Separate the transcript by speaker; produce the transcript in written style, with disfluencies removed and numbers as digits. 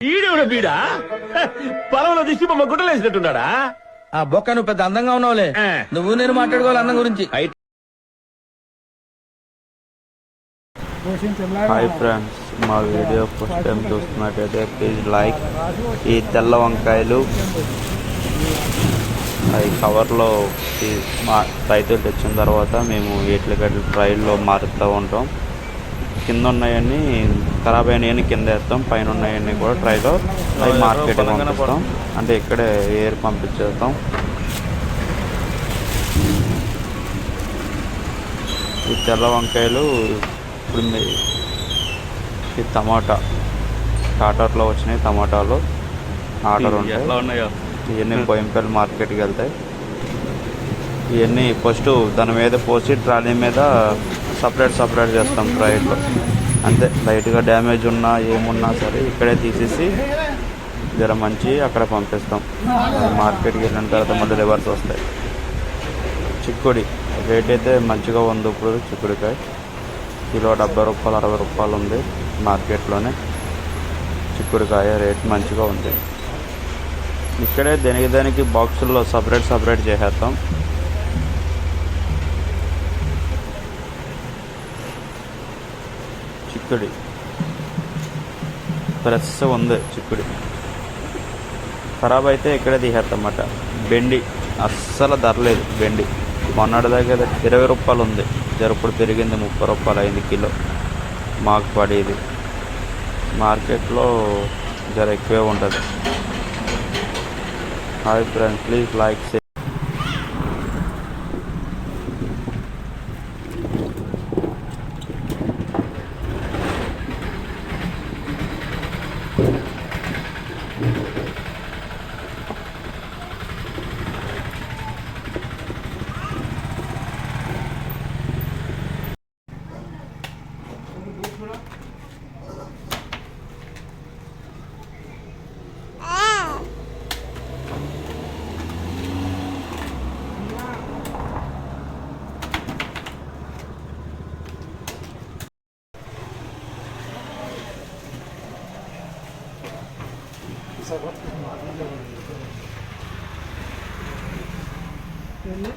Speaker 1: ఈడెవడ బీడా పొలంలో దిష్టి బొమ్మ గుడ్డలేసినట్టున్నాడా?
Speaker 2: ఆ బొక్క నువ్వు పెద్ద అందంగా ఉన్నావులే. నువ్వు నేను మాట్లాడుకోవాలి అందం గురించి.
Speaker 3: హాయ్ ఫ్రెండ్స్, మా వీడియో ఫస్ట్ టైం చూస్తున్నట్టయితే ప్లీజ్ లైక్. ఈ తెల్ల వంకాయలు అవి కవర్లో మా రైతులు తెచ్చిన తర్వాత మేము వీటికి ట్రైల్లో మారుతూ ఉంటాం. కింద ఉన్నాయన్నీ ఖరాబ్ అయినాయని కింద వేస్తాం, పైన ఉన్నాయన్నీ కూడా ట్రైలో అవి మార్కెట్కి పంపిస్తాం. అంటే ఇక్కడే ఏర్ పంపించేస్తాం. ఈ తెల్ల వంకాయలు ఇప్పుడు ఈ టాటర్లో వచ్చినాయి. టమాటాలు ఆర్డర్ ఉంటాయి. ఇవన్నీ బోయంపల్లి మార్కెట్కి వెళ్తాయి. ఇవన్నీ ఫస్ట్ దాని మీద పోసి ట్రాలీ మీద సపరేట్ చేస్తాం ట్రైలో. అంతే, లైట్గా డ్యామేజ్ ఉన్నా ఏమున్నా సరే ఇక్కడే తీసేసి జర మంచి అక్కడ పంపిస్తాం. మార్కెట్కి వెళ్ళిన తర్వాత మళ్ళీ రివర్స్ వస్తాయి. చిక్కుడి రేట్ అయితే మంచిగా ఉంది. ఇప్పుడు చిక్కుడికాయ కిలో 70 రూపాయలు 60 రూపాయలు ఉంది మార్కెట్లోనే. చిక్కుడికాయ రేట్ మంచిగా ఉంది. ఇక్కడే దానికి బాక్సుల్లో సపరేట్ చేసేస్తాం. చిక్కుడి ఫ్రెష్ ఉంది. చిక్కుడి ఖరాబ్ అయితే ఇక్కడే తీసేస్తామన్నమాట. బెండి అస్సలు ధరలేదు. బెండి మొన్నటి దగ్గర 20 రూపాయలు ఉంది. జరప్పుడు పెరిగింది 30 రూపాయలు అయింది కిలో. మాకు పడేది మార్కెట్లో జర ఎక్కువే ఉంటుంది. Hi friends, please like.
Speaker 4: Really?